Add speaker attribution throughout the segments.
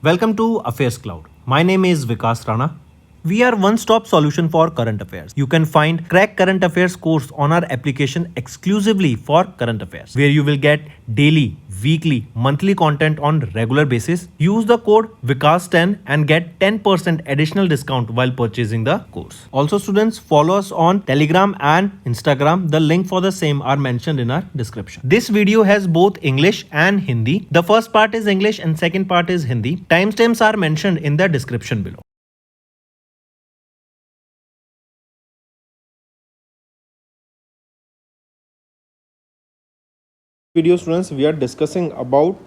Speaker 1: Welcome to AffairsCloud. My name is Vikas Rana. We are one-stop solution for current affairs. You can find Crack Current Affairs course on our application exclusively for current affairs, where you will get daily, weekly, monthly content on regular basis. Use the code Vikas10 and get 10% additional discount while purchasing the course. Also, students, follow us on Telegram and Instagram. The link for the same are mentioned in our description. This video has both English and Hindi. The first part is English and second part is Hindi. Timestamps are mentioned in the description below.
Speaker 2: Video, students, we are discussing about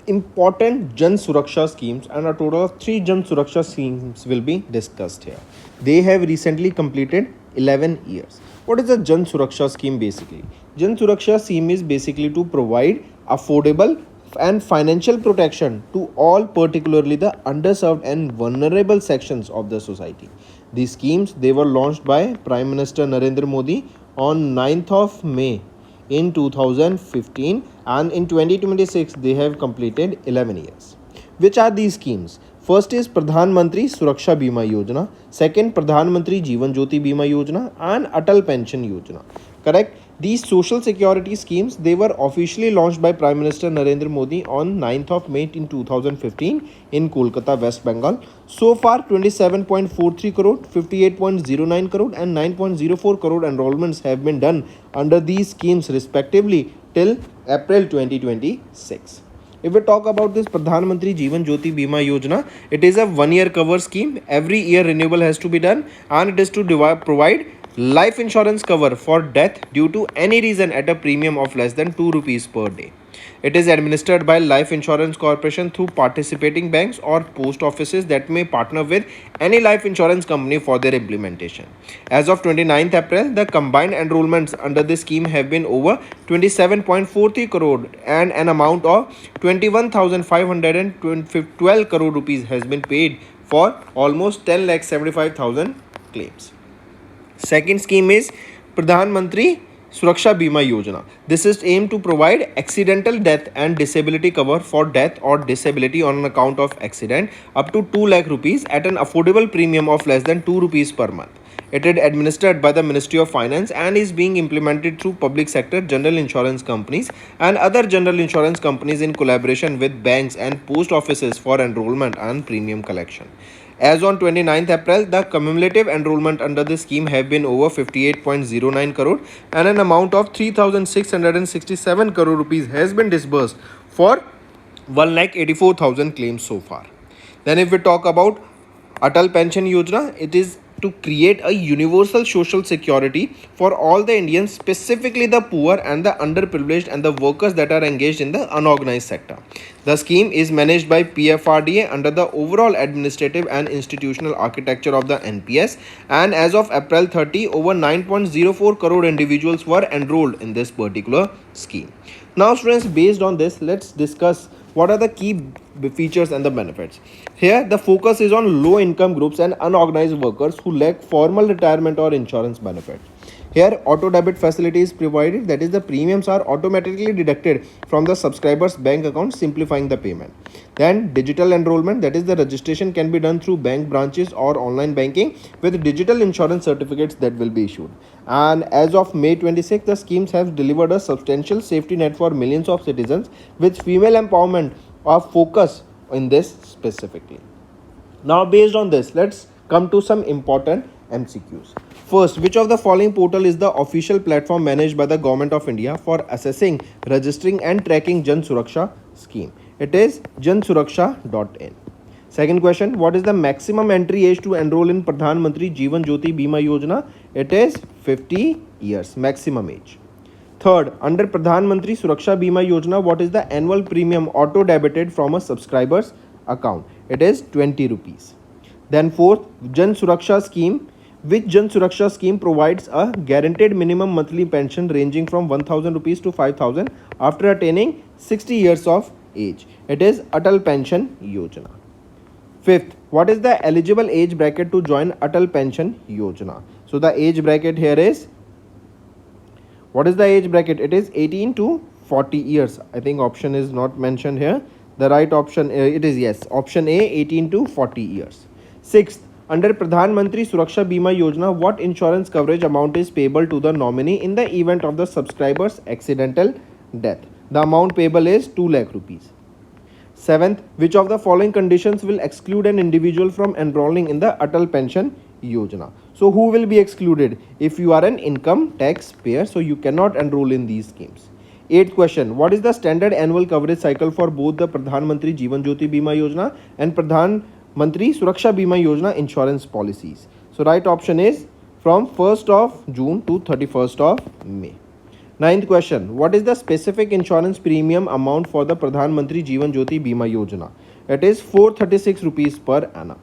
Speaker 2: important Jan Suraksha schemes, and a total of 3 Jan Suraksha schemes will be discussed here. They have recently completed 11 years. What is a Jan Suraksha scheme basically? Jan Suraksha scheme is basically to provide affordable and financial protection to all, particularly the underserved and vulnerable sections of the society. These schemes, they were launched by Prime Minister Narendra Modi on 9th of May in 2015, and in 2026 they have completed 11 years. Which are these schemes? First is Pradhan Mantri Suraksha Bima Yojana, second Pradhan Mantri Jeevan Jyoti Bima Yojana, and Atal Pension Yojana. Correct? These social security schemes, they were officially launched by Prime Minister Narendra Modi on 9th of May in 2015 in Kolkata, West Bengal. So far, 27.43 crore, 58.09 crore and 9.04 crore enrollments have been done under these schemes respectively till April 2026. If we talk about this Pradhan Mantri Jeevan Jyoti Bima Yojana, it is a 1-year cover scheme. Every year renewal has to be done, and it is to provide life insurance cover for death due to any reason at a premium of less than 2 rupees per day. It is administered by Life Insurance Corporation through participating banks or post offices that may partner with any life insurance company for their implementation. As of 29th April, the combined enrollments under this scheme have been over 27.43 crore, and an amount of 21,512 crore rupees has been paid for almost 10,75,000 claims. Second scheme is Pradhan Mantri Suraksha Bima Yojana. This is aimed to provide accidental death and disability cover for death or disability on account of accident up to 2 lakh rupees at an affordable premium of less than 2 rupees per month. It is administered by the Ministry of Finance and is being implemented through public sector general insurance companies and other general insurance companies in collaboration with banks and post offices for enrollment and premium collection. As on 29th April, the cumulative enrollment under this scheme have been over 58.09 crore, and an amount of 3,667 crore rupees has been disbursed for 1,84,000 claims so far. Then if we talk about Atal Pension Yojana, it is to create a universal social security for all the Indians, specifically the poor and the underprivileged and the workers that are engaged in the unorganized sector. The scheme is managed by PFRDA under the overall administrative and institutional architecture of the NPS, and as of April 30, over 9.04 crore individuals were enrolled in this particular scheme. Now students, based on this, let's discuss what are the key features and the benefits. Here the focus is on low income groups and unorganized workers who lack formal retirement or insurance benefits. Here auto debit facility is provided, that is the premiums are automatically deducted from the subscriber's bank account, simplifying the payment. Then digital enrollment, that is the registration can be done through bank branches or online banking with digital insurance certificates that will be issued. And as of May 26, the schemes have delivered a substantial safety net for millions of citizens, with female empowerment of focus in this specifically. Now based on this, let's come to some important MCQs. First, which of the following portal is the official platform managed by the Government of India for assessing, registering and tracking Jan Suraksha scheme? It is jansuraksha.in. Second question, what is the maximum entry age to enroll in Pradhan Mantri Jeevan Jyoti Bima Yojana? It is 50 years maximum age. Third, under Pradhan Mantri Suraksha Bima Yojana, what is the annual premium auto debited from a subscriber's account? It is 20 rupees. Then fourth, Jan Suraksha scheme. Which Jan Suraksha scheme provides a guaranteed minimum monthly pension ranging from 1,000 rupees to 5,000 after attaining 60 years of age? It is Atal Pension Yojana. Fifth, what is the eligible age bracket to join Atal Pension Yojana? So the age bracket here is, what is the age bracket? It is 18 to 40 years. I think option is not mentioned here. The right option, it is yes, option A, 18 to 40 years. Sixth, under Pradhan Mantri Suraksha Bima Yojana, what insurance coverage amount is payable to the nominee in the event of the subscriber's accidental death? The amount payable is 2 lakh rupees. Seventh, which of the following conditions will exclude an individual from enrolling in the Atal Pension Yojana? So who will be excluded? If you are an income tax payer, so you cannot enroll in these schemes. Eighth question, what is the standard annual coverage cycle for both the Pradhan Mantri Jeevan Jyoti Bima Yojana and Pradhan Mantri Suraksha Bima Yojana insurance policies? So right option is from 1st of June to 31st of May. Ninth question, what is the specific insurance premium amount for the Pradhan Mantri Jeevan Jyoti Bima Yojana? It is 436 rupees per annum.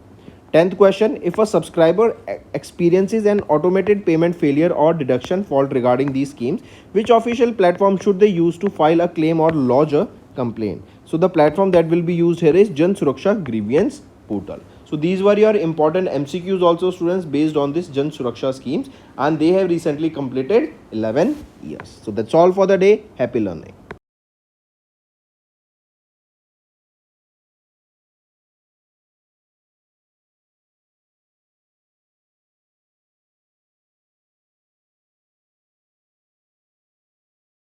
Speaker 2: 10th question, if a subscriber experiences an automated payment failure or deduction fault regarding these schemes, which official platform should they use to file a claim or lodge a complaint? So the platform that will be used here is Jan Suraksha Grievance Portal. So these were your important MCQs also, students, based on this Jan Suraksha schemes, and they have recently completed 11 years. So that's all for the day. Happy learning.